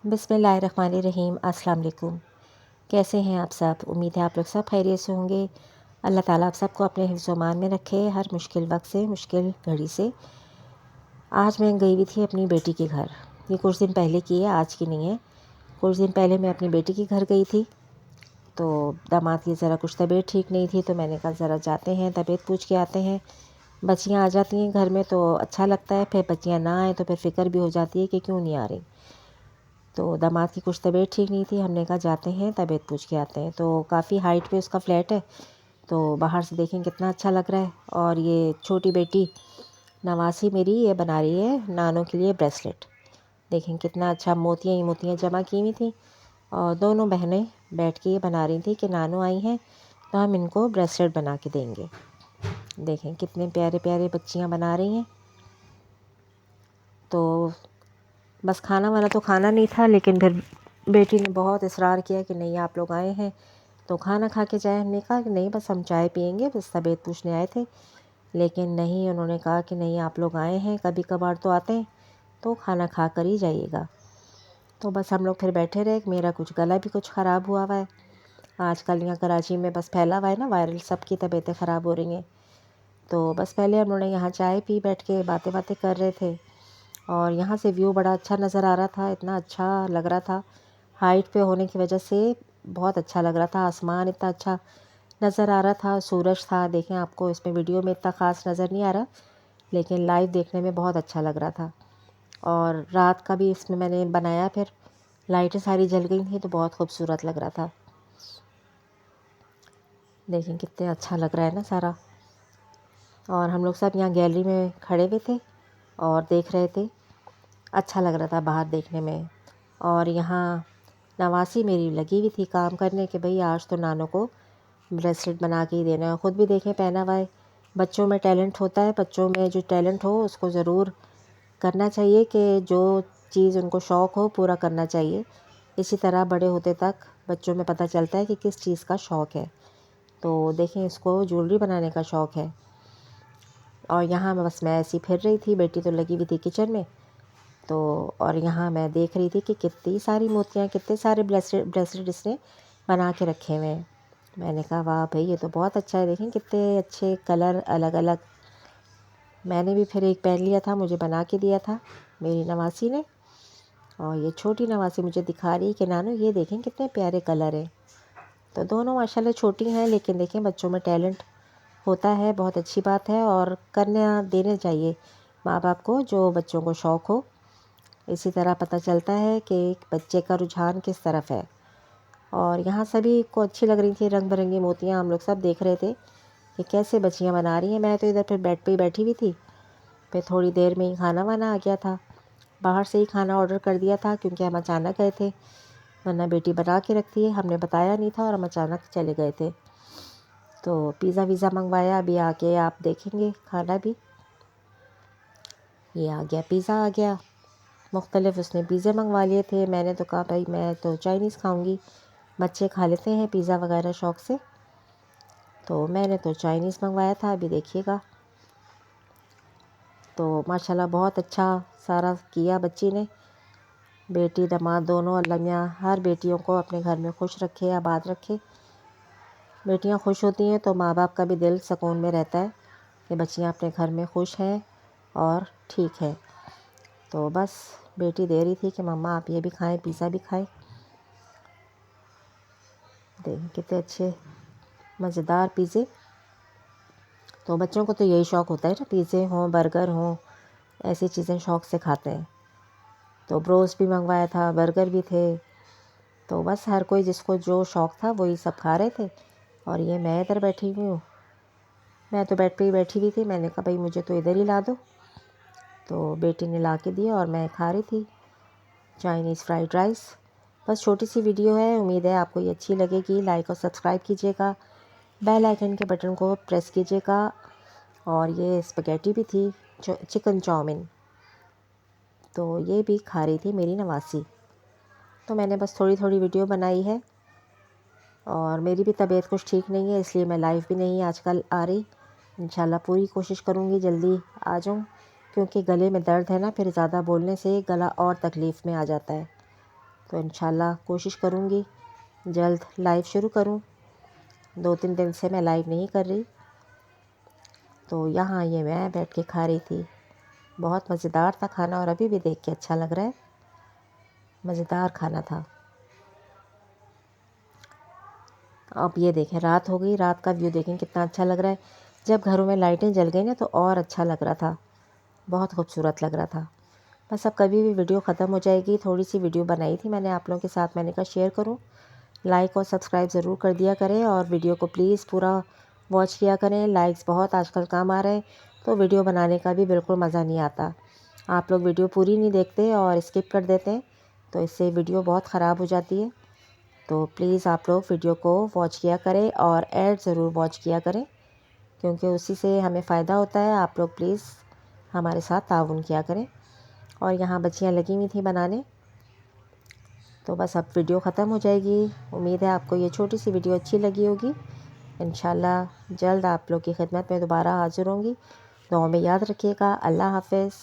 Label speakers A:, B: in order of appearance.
A: बिस्मिल्लाहिर्रहमानिर्रहीम। अस्सलाम वालेकुम। कैसे हैं आप सब? उम्मीद है आप लोग सब खैरियत से होंगे। अल्लाह ताला आप सबको अपने हिफ्ज़-ओ-मान में रखे हर मुश्किल वक्त से, मुश्किल घड़ी से। आज मैं गई हुई थी अपनी बेटी के घर। ये कुछ दिन पहले की है, आज की नहीं है। कुछ दिन पहले मैं अपनी बेटी के घर गई थी। तो दामाद की ज़रा कुछ तबीयत ठीक नहीं थी, तो मैंने कहा ज़रा जाते हैं, तबीयत पूछ के आते हैं। बच्चियाँ आ जाती हैं घर में तो अच्छा लगता है, फिर बच्चियाँ ना आएँ तो फिर फ़िक्र भी हो जाती है कि क्यों नहीं आ रही। तो दामाद की कुछ तबीयत ठीक नहीं थी, हमने कहा जाते हैं तबीयत पूछ के आते हैं। तो काफ़ी हाइट पे उसका फ्लैट है, तो बाहर से देखें कितना अच्छा लग रहा है। और ये छोटी बेटी नवासी मेरी ये बना रही है नानों के लिए ब्रेसलेट। देखें कितना अच्छा, मोतियाँ ही मोतियाँ जमा की हुई थी और दोनों बहनें बैठ के ये बना रही थी कि नानू आई हैं तो हम इनको ब्रेसलेट बना के देंगे। देखें कितने प्यारे प्यारे बच्चियाँ बना रही हैं। तो बस खाना वाना तो खाना नहीं था, लेकिन फिर बेटी ने बहुत इसरार किया कि नहीं आप लोग आए हैं तो खाना खा के जाए। हमने कहा कि नहीं बस हम चाय पियेंगे, बस तबीयत पूछने आए थे। लेकिन नहीं, उन्होंने कहा कि नहीं आप लोग आए हैं, कभी कभार तो आते हैं तो खाना खा कर ही जाइएगा। तो बस हम लोग फिर बैठे रहे। मेरा कुछ गला भी कुछ ख़राब हुआ हुआ है आजकल, यहाँ कराची में बस फैला हुआ है ना वायरल, सबकी तबीयतें ख़राब हो रही हैं। तो बस पहले हम लोगों ने यहाँ चाय पी, बैठ के बातें बातें कर रहे थे। और यहाँ से व्यू बड़ा अच्छा नज़र आ रहा था, इतना अच्छा लग रहा था। हाइट पे होने की वजह से बहुत अच्छा लग रहा था, आसमान इतना अच्छा नज़र आ रहा था, सूरज था। देखें आपको इसमें वीडियो में इतना ख़ास नज़र नहीं आ रहा, लेकिन लाइव देखने में बहुत अच्छा लग रहा था। और रात का भी इसमें मैंने बनाया, फिर लाइटें सारी जल गई थी तो बहुत खूबसूरत लग रहा था। देखें कितने अच्छा लग रहा है ना सारा। और हम लोग सब यहाँ गैलरी में खड़े हुए थे और देख रहे थे, अच्छा लग रहा था बाहर देखने में। और यहाँ नवासी मेरी लगी हुई थी काम करने के, भाई आज तो नानों को ब्रेसलेट बना के ही देना है। ख़ुद भी देखें पहना हुआ है। बच्चों में टैलेंट होता है, बच्चों में जो टैलेंट हो उसको ज़रूर करना चाहिए, कि जो चीज़ उनको शौक़ हो पूरा करना चाहिए। इसी तरह बड़े होते तक बच्चों में पता चलता है कि किस चीज़ का शौक़ है। तो देखें इसको ज्वेलरी बनाने का शौक़ है। और यहाँ बस मैं ऐसी फिर रही थी, बेटी तो लगी हुई थी किचन में। तो और यहाँ मैं देख रही थी कि कितनी सारी मोतियाँ, कितने सारे ब्रेसलेट इसने बना के रखे हुए हैं। मैंने कहा वाह भाई ये तो बहुत अच्छा है, देखें कितने अच्छे कलर अलग अलग। मैंने भी फिर एक पहन लिया था, मुझे बना के दिया था मेरी नवासी ने। और ये छोटी नवासी मुझे दिखा रही कि नानू ये देखें कितने प्यारे कलर हैं। तो दोनों माशाल्लाह छोटी हैं, लेकिन देखें बच्चों में टैलेंट होता है, बहुत अच्छी बात है। और करने देने चाहिए माँ बाप को जो बच्चों को शौक़ हो। इसी तरह पता चलता है कि एक बच्चे का रुझान किस तरफ है। और यहाँ सभी को अच्छी लग रही थी रंग बिरंगी मोतियाँ, हम लोग सब देख रहे थे कि कैसे बच्चियाँ बना रही हैं। मैं तो इधर फिर बेड पे ही बैठी हुई थी। फिर थोड़ी देर में ही खाना वाना आ गया था, बाहर से ही खाना ऑर्डर कर दिया था क्योंकि हम अचानक गए थे, वरना बेटी बना के रखती है, हमने बताया नहीं था और हम अचानक चले गए थे। तो पिज़्ज़ा वीज़ा मंगवाया, अभी आके आप देखेंगे खाना भी। ये आ गया, पिज़्ज़ा आ गया। मुख्तलिफ़ उसने पिज़्ज़े मंगवा लिए थे। मैंने तो कहा भाई मैं तो चाइनीज़ खाऊंगी, बच्चे खा लेते हैं पिज़्ज़ा वगैरह शौक़ से, तो मैंने तो चाइनीज़ मंगवाया था। अभी देखिएगा। तो माशाल्लाह बहुत अच्छा सारा किया बच्ची ने। बेटी दामाद दोनों, अल्लाह मियां हर बेटियों को अपने घर में खुश रखे, आबाद रखे। बेटियां खुश होती हैं तो माँ बाप का भी दिल सुकून में रहता है कि बच्चियां अपने घर में खुश हैं और ठीक है। तो बस बेटी दे रही थी कि मम्मा आप ये भी खाएं, पिज़्ज़ा भी खाएं। देखें कितने अच्छे मज़ेदार पिज़्ज़े। तो बच्चों को तो यही शौक़ होता है ना, पिज़्ज़े हों बर्गर हों, ऐसी चीज़ें शौक़ से खाते हैं। तो ब्रोस्ट भी मंगवाया था, बर्गर भी थे। तो बस हर कोई जिसको जो शौक़ था वही सब खा रहे थे। और ये मैं इधर बैठी हुई हूँ, मैं तो बेड पे ही बैठी हुई थी। मैंने कहा भाई मुझे तो इधर ही ला दो, तो बेटी ने ला के दिया और मैं खा रही थी चाइनीज़ फ्राइड राइस। बस छोटी सी वीडियो है, उम्मीद है आपको ये अच्छी लगेगी। लाइक और सब्सक्राइब कीजिएगा, बेल आइकन के बटन को प्रेस कीजिएगा। और ये स्पगेटी भी थी, चिकन चाउमीन, तो ये भी खा रही थी मेरी नवासी। तो मैंने बस थोड़ी थोड़ी वीडियो बनाई है। और मेरी भी तबीयत कुछ ठीक नहीं है, इसलिए मैं लाइव भी नहीं आजकल आ रही। इंशाल्लाह पूरी कोशिश करूँगी जल्दी आ जाऊँ, क्योंकि गले में दर्द है ना, फिर ज़्यादा बोलने से गला और तकलीफ़ में आ जाता है। तो इंशाल्लाह कोशिश करूँगी जल्द लाइव शुरू करूँ। 2-3 दिन से मैं लाइव नहीं कर रही। तो यहाँ ये मैं बैठ के खा रही थी। बहुत मज़ेदार था खाना और अभी भी देख के अच्छा लग रहा है। मज़ेदार खाना था। अब ये देखें रात हो गई, रात का व्यू देखें कितना अच्छा लग रहा है। जब घरों में लाइटें जल गई ना तो और अच्छा लग रहा था, बहुत खूबसूरत लग रहा था। बस अब कभी भी वीडियो ख़त्म हो जाएगी। थोड़ी सी वीडियो बनाई थी मैंने आप लोगों के साथ, मैंने कहा शेयर करूं। लाइक और सब्सक्राइब ज़रूर कर दिया करें और वीडियो को प्लीज़ पूरा वॉच किया करें। लाइक्स बहुत आजकल कम आ रहे हैं तो वीडियो बनाने का भी बिल्कुल मज़ा नहीं आता। आप लोग वीडियो पूरी नहीं देखते और स्किप कर देते हैं, तो इससे वीडियो बहुत ख़राब हो जाती है। तो प्लीज़ आप लोग वीडियो को वॉच किया करें और ऐड ज़रूर वॉच किया करें, क्योंकि उसी से हमें फ़ायदा होता है। आप लोग प्लीज़ हमारे साथ ताउन किया करें। और यहाँ बच्चियाँ लगी हुई थी बनाने। तो बस अब वीडियो ख़त्म हो जाएगी। उम्मीद है आपको ये छोटी सी वीडियो अच्छी लगी होगी। इंशाल्लाह जल्द आप लोग की खिदमत में दोबारा हाज़िर होंगी। दुआ में याद रखिएगा। अल्लाह हाफ़िज़।